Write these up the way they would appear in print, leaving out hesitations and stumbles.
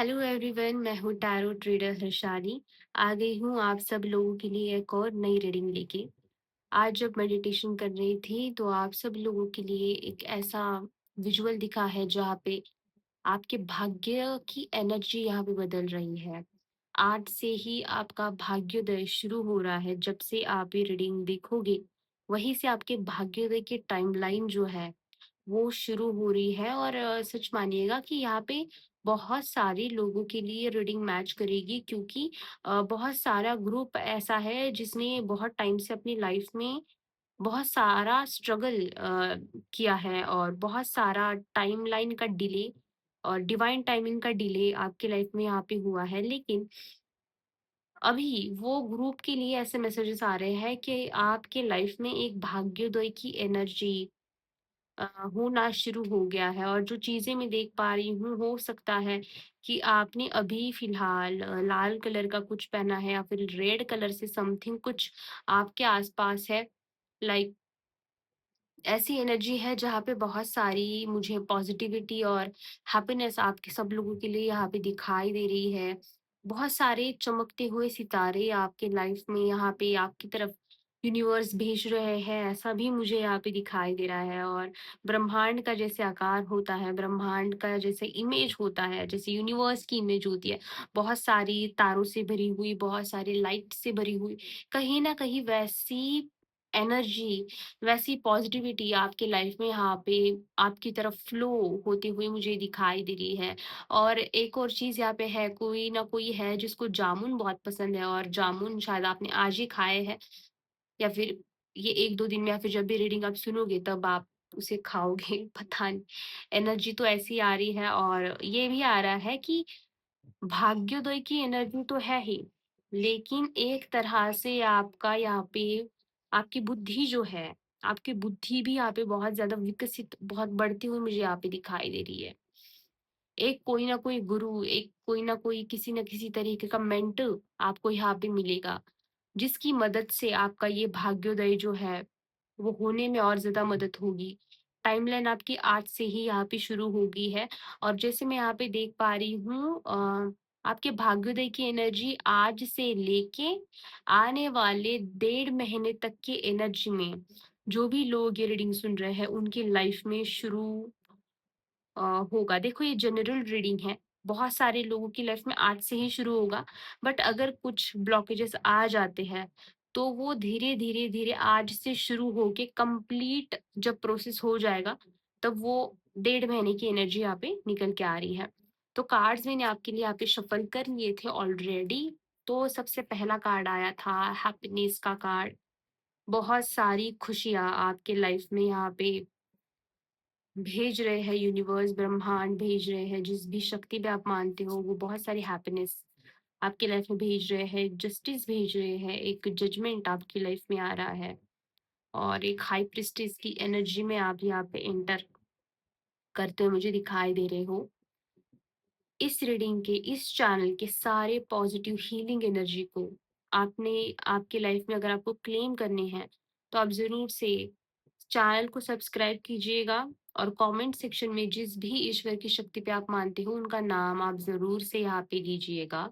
Hello everyone, मैं हूँ tarot trader Harshali. आ गई हूँ आप सब लोगों के लिए एक और नई रीडिंग लेके। आज जब मेडिटेशन कर रही थी तो आप सब लोगों के लिए एक ऐसा विजुअल दिखा है जहाँ पे आपके भाग्य की एनर्जी यहाँ पे बदल रही है। आज से ही आपका भाग्योदय शुरू हो रहा है। जब से आप ये रीडिंग देखोगे वहीं से आपके भाग्योदय की टाइमलाइन जो है वो शुरू हो रही है। और सच मानिएगा कि यहाँ पे बहुत सारे लोगों के लिए रीडिंग मैच करेगी, क्योंकि बहुत सारा ग्रुप ऐसा है जिसने बहुत टाइम से अपनी लाइफ में बहुत सारा स्ट्रगल किया है और बहुत सारा टाइमलाइन का डिले और डिवाइन टाइमिंग का डिले आपके लाइफ में यहाँ पे हुआ है। लेकिन अभी वो ग्रुप के लिए ऐसे मैसेजेस आ रहे हैं कि आपके लाइफ में एक भाग्योदय की एनर्जी अ, होना शुरू हो गया है। और जो चीज़ें मैं देख पा रही हूँ, हो सकता है कि आपने अभी फ़िलहाल लाल कलर का कुछ पहना है या फिर रेड कलर से समथिंग कुछ आपके आस-पास है। लाइक ऐसी एनर्जी है जहाँ पे बहुत सारी मुझे पॉजिटिविटी और हैप्पीनेस आपके सब लोगों के लिए यहाँ पे दिखाई दे रही है। बहुत सारे चमकते हुए सितारे आपके लाइफ में यहाँ पे आपकी तरफ यूनिवर्स भेज रहे हैं, ऐसा भी मुझे यहाँ पे दिखाई दे रहा है। और ब्रह्मांड का जैसे आकार होता है, ब्रह्मांड का जैसे इमेज होता है, जैसे यूनिवर्स की इमेज होती है, बहुत सारी तारों से भरी हुई, बहुत सारी लाइट से भरी हुई, कहीं न कहीं वैसी एनर्जी, वैसी पॉजिटिविटी आपके लाइफ में यहाँ पे आपकी तरफ फ्लो होती हुई मुझे दिखाई दे रही है। और एक और चीज़ यहाँ पे है, कोई ना कोई है जिसको जामुन बहुत पसंद है और जामुन शायद आपने आज ही खाए हैं या फिर ये 1-2 दिन में या फिर जब भी रीडिंग आप सुनोगे तब आप उसे खाओगे पता नहीं। एनर्जी तो ऐसी आ रही है और ये भी आ रहा है कि भाग्योदय की एनर्जी तो है ही, लेकिन एक तरह से आपका यहाँ पे आपकी बुद्धि जो है, आपकी बुद्धि भी यहाँ पे बहुत ज़्यादा विकसित, बहुत बढ़ती हुई मुझे यहाँ पे दिखाई दे रही है। एक कोई ना कोई गुरु, एक कोई ना कोई किसी न किसी तरीके का मेंटर आपको यहाँ पे मिलेगा, जिसकी मदद से आपका ये भाग्योदय जो है वो होने में और ज़्यादा मदद होगी। टाइमलाइन आपकी आज से ही यहाँ पे शुरू हो गई है। और जैसे मैं यहाँ पे देख पा रही हूँ आपके भाग्योदय की एनर्जी आज से लेके आने वाले 1.5 महीने तक की एनर्जी में, जो भी लोग ये रीडिंग सुन रहे हैं, उनकी लाइफ में शुरू अ, होगा। देखो ये जनरल रीडिंग है, बहुत सारे लोगों की लाइफ में आज से ही शुरू होगा, बट अगर कुछ ब्लॉकेजेस आ जाते हैं, तो वो धीरे, धीरे, धीरे आज से शुरू होके कंप्लीट जब प्रोसेस हो जाएगा, तब वो 1.5 महीने की एनर्जी यहाँ पे निकल के आ रही है। तो कार्ड्स मैंने आपके लिए यहाँ पे शफ़ल कर लिए थे ऑलरेडी। तो सबसे पहला कार्ड आया था हैप्पीनेस का कार्ड। बहुत सारी खुशियाँ आपके लाइफ में यहाँ पे भेज रहे हैं, यूनिवर्स ब्रह्मांड भेज रहे हैं, जिस भी शक्ति पे आप मानते हो वो बहुत सारी हैप्पीनेस आपकी लाइफ में भेज रहे हैं, जस्टिस भेज रहे हैं, एक जजमेंट आपकी लाइफ में आ रहा है और एक हाई प्रीस्टेस की एनर्जी में आप यहाँ पे एंटर करते हुए मुझे दिखाई दे रहे हो। इस रीडिंग के, इस चैनल के सारे पॉजिटिव हीलिंग एनर्जी को आपने आपके लाइफ में अगर आपको क्लेम करने हैं, तो आप ज़रूर से चैनल को सब्सक्राइब कीजिएगा और कमेंट सेक्शन में जिस भी ईश्वर की शक्ति पे आप मानते हो, उनका नाम आप ज़रूर से यहाँ पे दीजिएगा।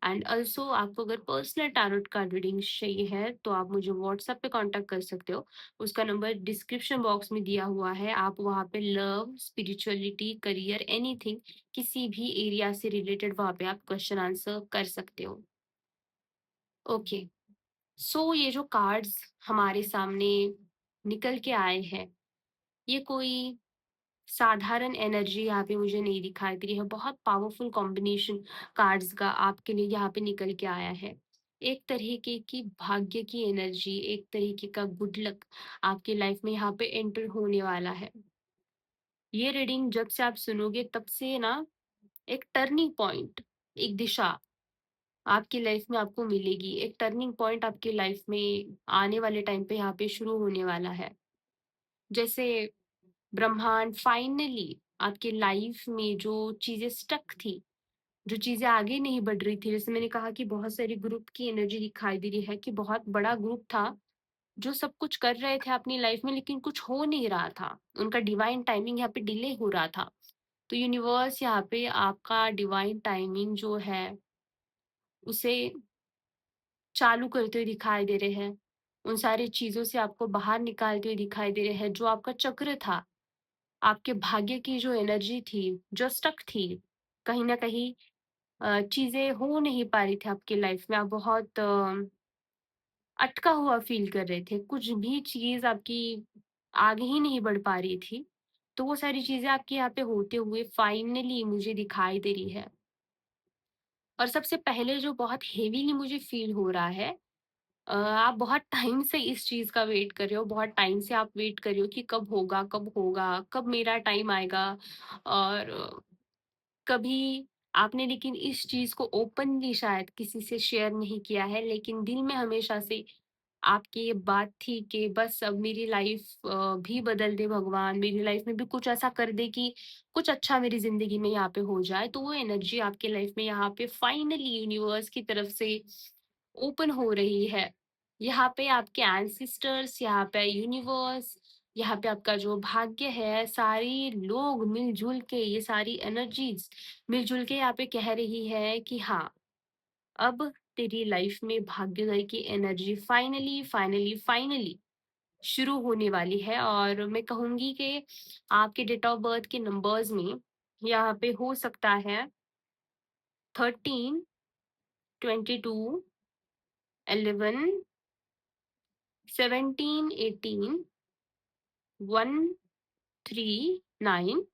एंड ऑल्सो आपको अगर पर्सनल टैरोट कार्ड रीडिंग चाहिए है, तो आप मुझे व्हाट्सएप पे कॉन्टैक्ट कर सकते हो। उसका नंबर डिस्क्रिप्शन बॉक्स में दिया हुआ है। आप वहाँ पे लव, स्पिरिचुअलिटी, करियर, एनीथिंग, किसी भी एरिया से रिलेटेड वहाँ पे आप क्वेश्चन आंसर कर सकते हो। ओके, सो ये जो कार्ड्स हमारे सामने निकल के आए हैं, ये कोई साधारण एनर्जी यहाँ पे मुझे नहीं दिखाई दे रही है। बहुत पावरफुल कॉम्बिनेशन कार्ड्स का आपके लिए यहाँ पे निकल के आया है। एक तरीके की भाग्य की एनर्जी, एक तरीके का गुड लक आपकी लाइफ में यहाँ पे एंटर होने वाला है। ये रीडिंग जब से आप सुनोगे तब से ना एक टर्निंग पॉइंट, एक दिशा आपकी लाइफ में आपको मिलेगी। एक टर्निंग पॉइंट आपकी लाइफ में आने वाले टाइम पे यहाँ पे शुरू होने वाला है। जैसे ब्रह्मांड फाइनली आपके लाइफ में जो चीज़ें स्टक थी, जो चीज़ें आगे नहीं बढ़ रही थी, जैसे मैंने कहा कि बहुत सारे ग्रुप की एनर्जी दिखाई दे रही है कि बहुत बड़ा ग्रुप था, जो सब कुछ कर रहे थे अपनी लाइफ में लेकिन कुछ हो नहीं रहा था। उनका डिवाइन टाइमिंग यहाँ पे डिले हो रहा था। तो यूनिवर्स यहाँ पे आपका डिवाइन टाइमिंग जो है, उसे चालू करते हुए दिखाई दे रहे हैं। उन सारी चीज़ों से आपको बाहर निकालते हुए दिखाई दे रहे हैं। जो आपका चक्र था, आपके भाग्य की जो एनर्जी थी, जो स्टक थी, कहीं न कहीं चीज़ें हो नहीं पा रही थी आपकी लाइफ में। आप बहुत अटका हुआ फ़ील कर रहे थे। कुछ भी चीज़ आपकी आगे ही नहीं बढ़ पा रही थी। तो वो सारी चीज़ें आपके यहाँ पे होते हुए फाइनली मुझे दिखाई दे रही है। और सबसे पहले जो बहुत हेवीली मुझे फ़ील हो रहा है, आप बहुत टाइम से इस चीज़ का वेट कर रहे हो, बहुत टाइम से आप वेट कर रहे हो कि कब होगा, कब मेरा टाइम आएगा। और कभी आपने लेकिन इस चीज़ को ओपनली शायद किसी से शेयर नहीं किया है, लेकिन दिल में हमेशा से आपकी ये बात थी कि बस अब मेरी लाइफ भी बदल दे भगवान, मेरी लाइफ में भी कुछ ऐसा कर दे कि कुछ अच्छा मेरी ज़िंदगी में यहाँ पे हो जाए। तो वो एनर्जी आपके लाइफ में यहाँ पे फाइनली यूनिवर्स की तरफ से ओपन हो रही है। यहाँ पे आपके एंसेस्टर्स, यहाँ पे यूनिवर्स, यहाँ पे आपका जो भाग्य है, सारे लोग मिल-जुल के, ये सारी एनर्जीज़ मिल-जुल के यहाँ पे कह रही है कि हाँ, अब तेरी लाइफ में भाग्योदय की एनर्जी फाइनली शुरू होने वाली है। और मैं कहूँगी कि आपके डेट ऑफ बर्थ के नंबर्स में यहाँ पे हो सकता है 13, 22, 11, 17, 18, 1, 3, 9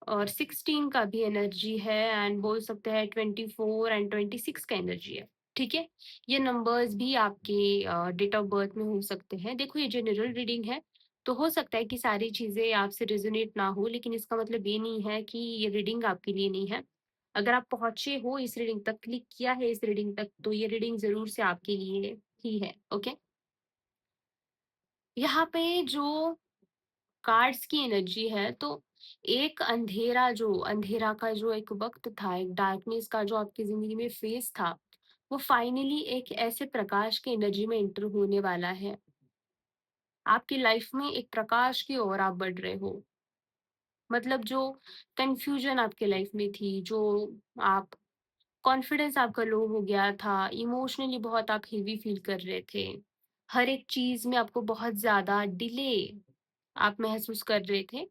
और 16 का भी एनर्जी है, एंड बोल सकते हैं 24 एंड 26 का एनर्जी है। ठीक है? ये नंबर्स भी आपके डेट ऑफ बर्थ में हो सकते हैं। देखो, ये जनरल रीडिंग है, तो हो सकता है कि सारी चीज़ें आपसे रेज़ोनेट ना हो, लेकिन इसका मतलब ये नहीं है कि ये रीडिंग आपके लिए नहीं है। अगर आप पहुँचे हो इस रीडिंग तक, क्लिक किया है इस रीडिंग तक, तो ये रीडिंग ज़रूर से आपके लिए ही है। ओके? यहाँ पे जो कार्ड्स की एनर्जी है, तो एक अंधेरा का जो एक वक़्त था, एक डार्कनेस का जो आपकी ज़िंदगी में फ़ेज़ था, वो फाइनली एक ऐसे प्रकाश की एनर्जी में एंटर होने वाला है। आपकी लाइफ़ में एक प्रकाश की ओर आप बढ़ रहे हो। मतलब जो कन्फ्यूज़न आपके लाइफ़ में थी, जो आप कॉन्फिडेंस आपका लो हो गया था, इमोशनली बहुत आप हेवी फ़ील कर रहे थे। हर एक चीज़ में आपको बहुत ज़्यादा डिले आप महसूस कर रहे थे।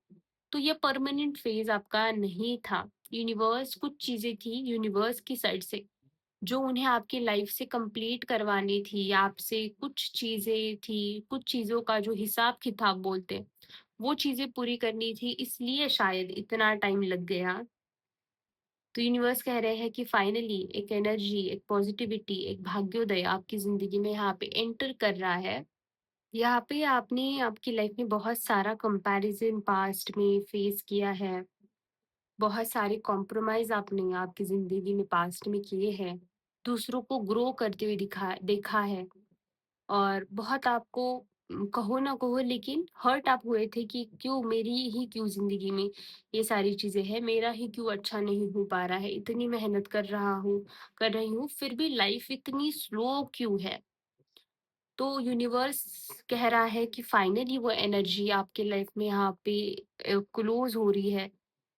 तो ये परमानेंट फेज़ आपका नहीं था। यूनिवर्स कुछ चीज़ें थी यूनिवर्स की साइड से, जो उन्हें आपकी लाइफ़ से कंप्लीट करवानी थी, आपसे कुछ चीज़ें थी, कुछ चीज़ों का जो हिसाब-किताब बोलते हैं, वो चीज़ें पूरी करनी थी, इसलिए शायद इतना टाइम लग गया। तो यूनिवर्स कह रहे हैं कि फाइनली एक एनर्जी, एक पॉज़िटिविटी, एक भाग्योदय आपकी ज़िंदगी में यहाँ पे एंटर कर रहा है। यहाँ पे आपने आपकी लाइफ़ में बहुत सारा कंपैरिज़न पास्ट में फेस किया है। बहुत सारे कॉम्प्रोमाइज़ आपने आपकी ज़िंदगी में पास्ट में किए हैं। दूसरों को ग्रो करते हुए देखा है, और बहुत आपको कहो ना कहो लेकिन हर्ट आप हुए थे कि क्यों मेरी ही क्यों ज़िंदगी में ये सारी चीज़ें हैं, मेरा ही क्यों अच्छा नहीं हो पा रहा है, इतनी मेहनत कर रही हूँ, फिर भी लाइफ़ इतनी स्लो क्यों है? तो यूनिवर्स कह रहा है कि फाइनली वो एनर्जी आपके लाइफ में यहाँ पे क्लोज हो रही है।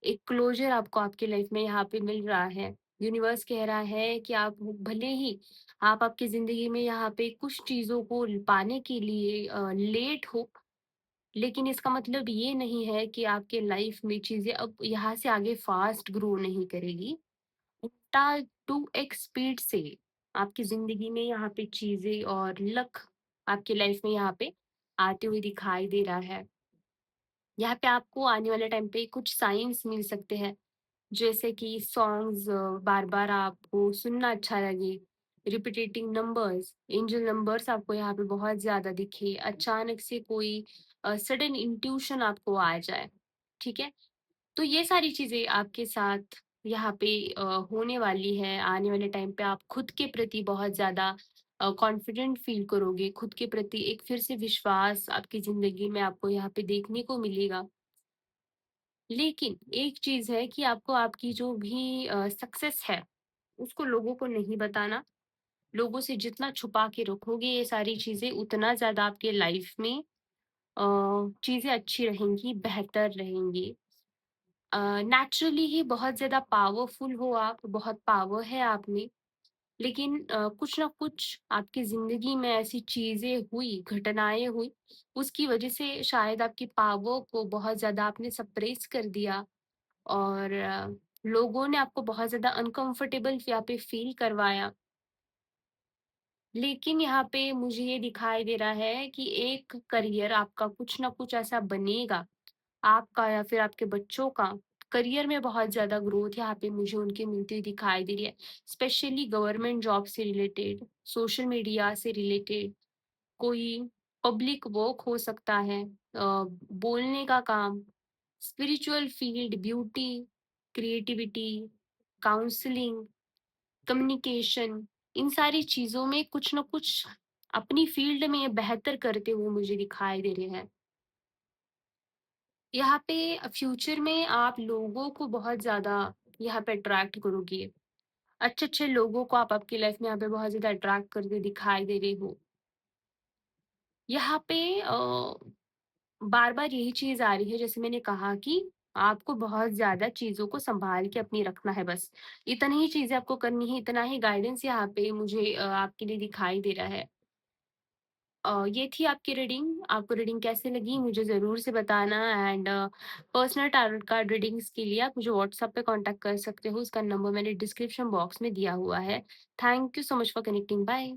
एक क्लोजर आपको आपके लाइफ में यहाँ पे मिल रहा है। यूनिवर्स कह रहा है कि आप भले ही आप आपकी ज़िंदगी में यहाँ पे कुछ चीज़ों को पाने के लिए लेट हो, लेकिन इसका मतलब ये नहीं है कि आपके लाइफ में चीज़ें अब यहाँ से आगे फास्ट ग्रो नहीं करेगी। उल्टा 2x स्पीड से आपकी ज़िंदगी में यहाँ पे चीज़ें और लक आपकी लाइफ में यहाँ पे आते हुए दिखाई दे रहा है। यहाँ पे आपको आने वाले टाइम पे कुछ साइन्स मिल सकते हैं, जैसे कि सॉन्ग्स बार-बार आपको सुनना अच्छा लगे, रिपिटेटिंग नंबर्स, एंजल नंबर्स आपको यहाँ पे बहुत ज़्यादा दिखे, अचानक से कोई सडन इंट्यूशन आपको आ जाए, ठीक है? तो ये सारी चीज़ें आपके साथ यहाँ पे होने वाली है। आने वाले टाइम पे आप खुद के प्रति बहुत ज़्यादा कॉन्फिडेंट फ़ील करोगे, खुद के प्रति एक फिर से विश्वास आपकी ज़िंदगी में आपको यहाँ पे देखने को मिलेगा। लेकिन एक चीज़ है कि आपको आपकी जो भी सक्सेस है, उसको लोगों को नहीं बताना। लोगों से जितना छुपा के रखोगे ये सारी चीज़ें, उतना ज़्यादा आपके लाइफ़ में चीज़ें अच्छी रहेंगी, बेहतर रहेंगी। नेचुरली ही बहुत ज़्यादा पावरफुल हो आप, बहुत पावर है आप में, लेकिन कुछ ना कुछ आपकी ज़िंदगी में ऐसी चीज़ें हुई, घटनाएँ हुई, उसकी वज़ह से शायद आपकी पावर को बहुत ज़्यादा आपने सप्रेस कर दिया और लोगों ने आपको बहुत ज़्यादा अनकम्फ़र्टेबल यहाँ पे फ़ील करवाया। लेकिन यहाँ पे मुझे ये दिखाई दे रहा है कि एक करियर आपका कुछ ना कुछ ऐसा बनेगा, आपका या फिर आपके बच्चों का करियर में बहुत ज़्यादा ग्रोथ यहाँ पे मुझे उनकी मिलती हुई दिखाई दे रही है। स्पेशली गवर्नमेंट जॉब से रिलेटेड, सोशल मीडिया से रिलेटेड, कोई पब्लिक वर्क हो सकता है, बोलने का काम, spiritual field, beauty, creativity, counselling, communication, इन सारी चीज़ों में कुछ न कुछ अपनी फील्ड में बेहतर करते हुए मुझे दिखाई दे रहे हैं। यहाँ पे फ्यूचर में आप लोगों को बहुत ज़्यादा यहाँ पे अट्रैक्ट करोगे। अच्छे-अच्छे लोगों को आप आपकी लाइफ में यहाँ पे बहुत ज़्यादा अट्रैक्ट करते दिखाई दे रहे हो। यहाँ पे बार-बार यही चीज़ आ रही है जैसे मैंने कहा कि आपको बहुत ज़्यादा चीज़ों को सँभाल के अपनी रखना है बस। इतनी ही चीज़ें आपको करनी है, इतना ही गाइडेंस यहाँ पे मुझे आपके लिए दिखाई दे रहा है। ये थी आपकी रीडिंग। आपको रीडिंग कैसी लगी मुझे ज़रूर से बताना and personal tarot card readings के लिए आप मुझे व्हाट्सएप पे कॉन्टैक्ट कर सकते हो। उसका नंबर मैंने डिस्क्रिप्शन बॉक्स में दिया हुआ है। Thank you so much for connecting. Bye.